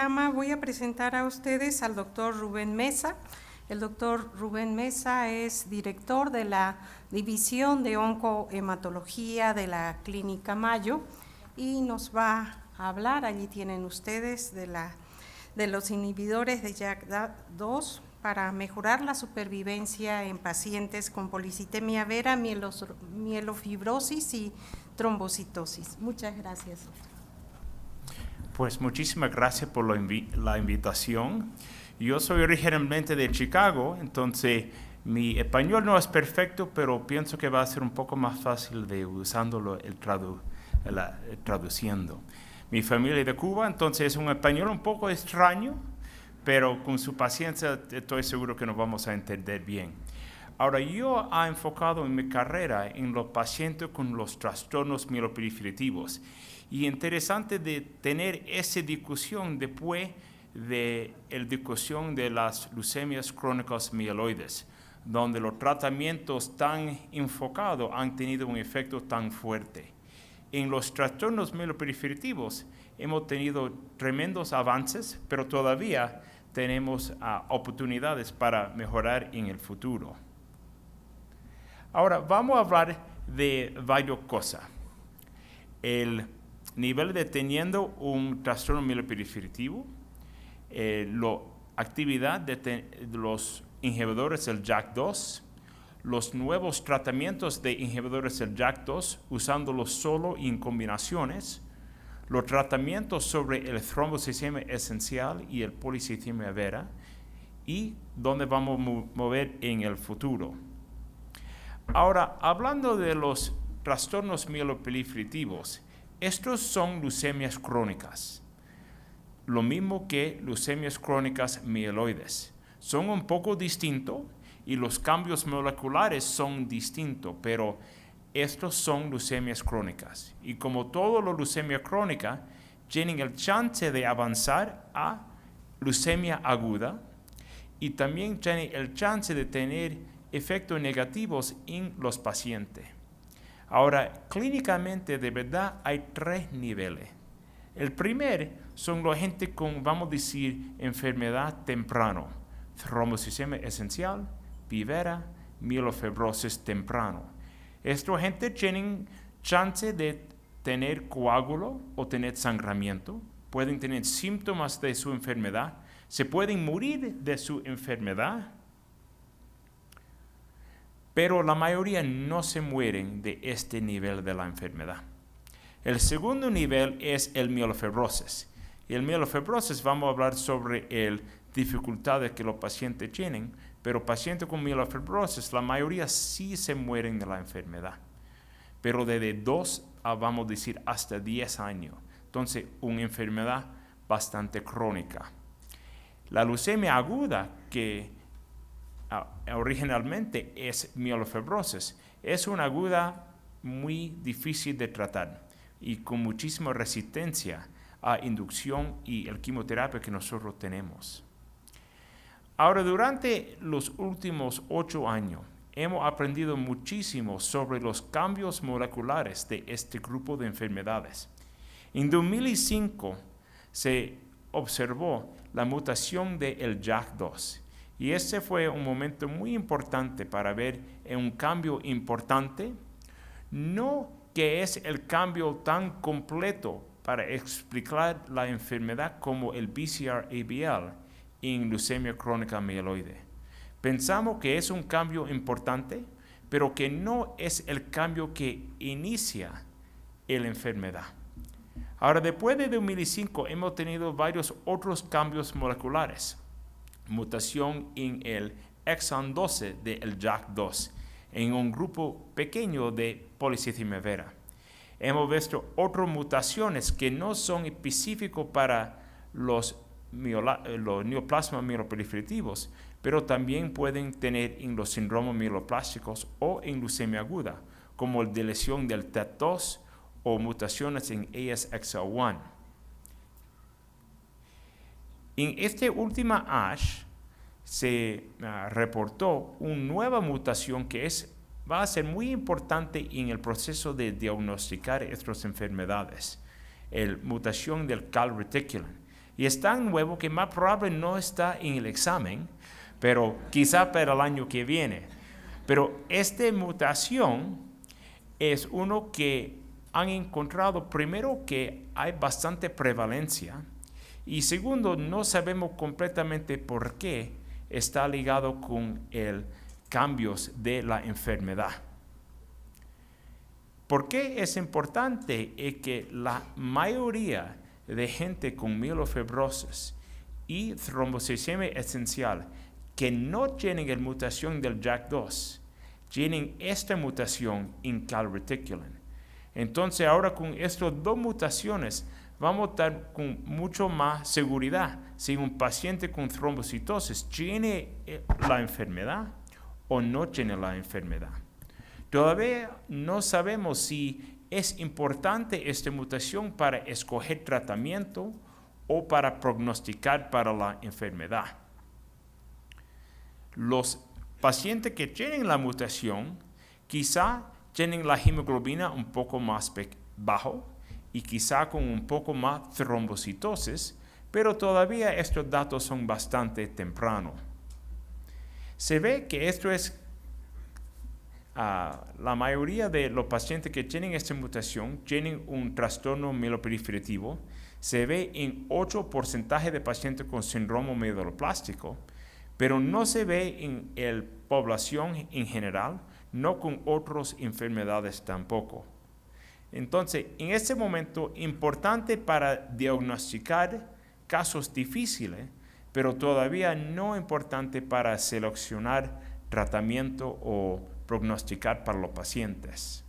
programa voy a presentar a ustedes al doctor Rubén Mesa. El doctor Rubén Mesa es director de la División de Oncohematología de la Clínica Mayo y nos va a hablar, allí tienen ustedes, de los inhibidores de JAK2 para mejorar la supervivencia en pacientes con policitemia vera, mielofibrosis y trombocitosis. Muchas gracias. Pues muchísimas gracias por la invitación. Yo soy originalmente de Chicago, entonces mi español no es perfecto, pero pienso que va a ser un poco más fácil de usándolo traduciendo. Mi familia es de Cuba, entonces es un español un poco extraño, pero con su paciencia estoy seguro que nos vamos a entender bien. Ahora, yo he enfocado en mi carrera en los pacientes con los trastornos mieloproliferativos. Y interesante de tener esa discusión después de la discusión de las leucemias crónicas mieloides, donde los tratamientos tan enfocados han tenido un efecto tan fuerte. En los trastornos mieloproliferativos hemos tenido tremendos avances, pero todavía tenemos oportunidades para mejorar en el futuro. Ahora, vamos a hablar de varias cosas. El nivel de teniendo un trastorno mieloproliferativo, la actividad de los inhibidores del JAK2, los nuevos tratamientos de inhibidores del JAK2, usándolos solo y en combinaciones, los tratamientos sobre el trombocitema esencial y el policitemia vera, y dónde vamos a mover en el futuro. Ahora, hablando de los trastornos mieloproliferativos, estos son leucemias crónicas, lo mismo que leucemias crónicas mieloides. Son un poco distintos y los cambios moleculares son distintos, pero estos son leucemias crónicas. Y como todo lo leucemia crónica, tienen el chance de avanzar a leucemia aguda y también tienen el chance de tener efectos negativos en los pacientes. Ahora, clínicamente, de verdad, hay 3 niveles. El primer son la gente con, vamos a decir, enfermedad temprano, trombocitema esencial, vera, mielofibrosis temprano. Esta gente tiene chance de tener coágulo o tener sangramiento, pueden tener síntomas de su enfermedad, se pueden morir de su enfermedad, pero la mayoría no se mueren de este nivel de la enfermedad. El segundo nivel es el mielofibrosis. Y el mielofibrosis vamos a hablar sobre las dificultades que los pacientes tienen, pero pacientes con mielofibrosis, la mayoría sí se mueren de la enfermedad. Pero desde 2 a, vamos a decir, hasta 10 años. Entonces, una enfermedad bastante crónica. La leucemia aguda, que originalmente es mielofibrosis, es una aguda muy difícil de tratar y con muchísima resistencia a inducción y la quimioterapia que nosotros tenemos. Ahora, durante los últimos 8 años, hemos aprendido muchísimo sobre los cambios moleculares de este grupo de enfermedades. En 2005 se observó la mutación del JAK2. Y ese fue un momento muy importante para ver un cambio importante, no que es el cambio tan completo para explicar la enfermedad como el BCR-ABL en leucemia crónica mieloide. Pensamos que es un cambio importante, pero que no es el cambio que inicia la enfermedad. Ahora, después de 2005, hemos tenido varios otros cambios moleculares. Mutación en el exon 12 del JAK2, en un grupo pequeño de policitemia vera. Hemos visto otras mutaciones que no son específicas para los neoplasmas mieloproliferativos, pero también pueden tener en los síndromes mieloplásticos o en leucemia aguda, como la deleción del TET2 o mutaciones en ASXL1. En esta última ASH se reportó una nueva mutación que va a ser muy importante en el proceso de diagnosticar estas enfermedades, la mutación del calreticulin. Y es tan nuevo que más probable no está en el examen, pero quizá para el año que viene. Pero esta mutación es uno que han encontrado, primero, que hay bastante prevalencia, y segundo, no sabemos completamente por qué está ligado con el cambios de la enfermedad. ¿Por qué es importante? Es que la mayoría de gente con mielofibrosis y trombocitemia esencial que no tienen la mutación del JAK2, tienen esta mutación en calreticulin. Entonces ahora con estas dos mutaciones vamos a estar con mucho más seguridad si un paciente con trombocitosis tiene la enfermedad o no tiene la enfermedad. Todavía no sabemos si es importante esta mutación para escoger tratamiento o para prognosticar para la enfermedad. Los pacientes que tienen la mutación quizá tienen la hemoglobina un poco más bajo y quizá con un poco más trombocitosis, pero todavía estos datos son bastante tempranos. Se ve que esto es la mayoría de los pacientes que tienen esta mutación tienen un trastorno mieloproliferativo. Se ve en 8% de pacientes con síndrome mieloplástico, pero no se ve en la población en general, no con otras enfermedades tampoco. Entonces, en este momento, importante para diagnosticar casos difíciles, pero todavía no importante para seleccionar tratamiento o prognosticar para los pacientes.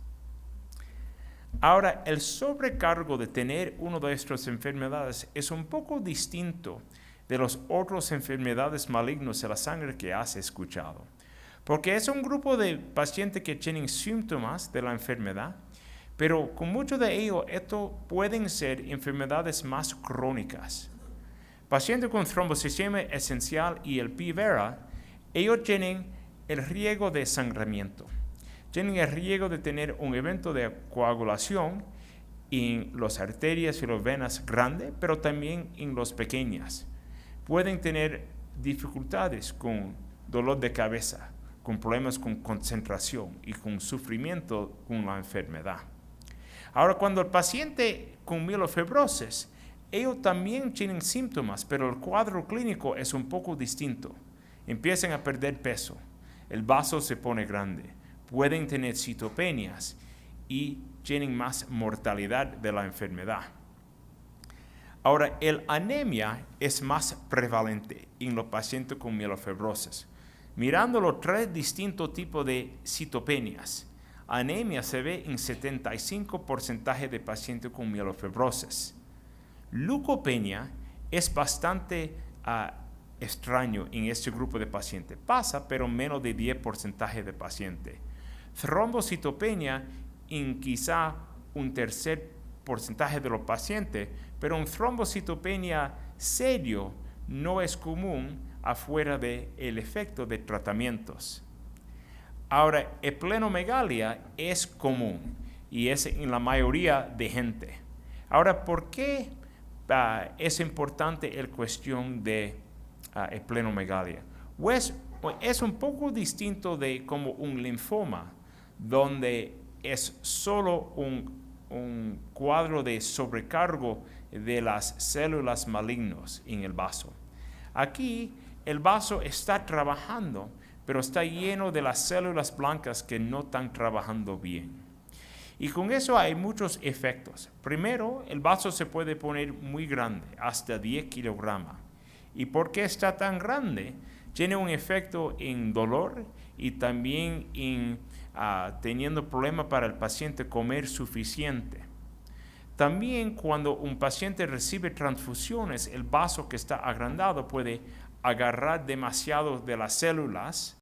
Ahora, el sobrecargo de tener una de estas enfermedades es un poco distinto de las otras enfermedades malignas de la sangre que has escuchado, porque es un grupo de pacientes que tienen síntomas de la enfermedad, pero con muchos de ellos, esto pueden ser enfermedades más crónicas. Pacientes con trombocitemia esencial y el P. vera, ellos tienen el riesgo de sangramiento. Tienen el riesgo de tener un evento de coagulación en las arterias y las venas grandes, pero también en las pequeñas. Pueden tener dificultades con dolor de cabeza, con problemas con concentración y con sufrimiento con la enfermedad. Ahora, cuando el paciente con mielofibrosis, ellos también tienen síntomas, pero el cuadro clínico es un poco distinto. Empiezan a perder peso, el vaso se pone grande, pueden tener citopenias y tienen más mortalidad de la enfermedad. Ahora, el anemia es más prevalente en los pacientes con mielofibrosis. Mirando los tres distintos tipos de citopenias, anemia se ve en 75% de pacientes con mielofibrosis. Leucopenia es bastante extraño en este grupo de pacientes. Pasa, pero menos de 10% de pacientes. Trombocitopenia en quizá un tercer porcentaje de los pacientes, pero un trombocitopenia serio no es común afuera del efecto de tratamientos. Ahora, esplenomegalia es común y es en la mayoría de gente. Ahora, ¿por qué es importante la cuestión de esplenomegalia? Pues es un poco distinto de como un linfoma, donde es solo un cuadro de sobrecargo de las células malignas en el vaso. Aquí el vaso está trabajando, pero está lleno de las células blancas que no están trabajando bien. Y con eso hay muchos efectos. Primero, el vaso se puede poner muy grande, hasta 10 kilogramos. ¿Y por qué está tan grande? Tiene un efecto en dolor y también en teniendo problemas para el paciente comer suficiente. También cuando un paciente recibe transfusiones, el vaso que está agrandado puede agarrar demasiado de las células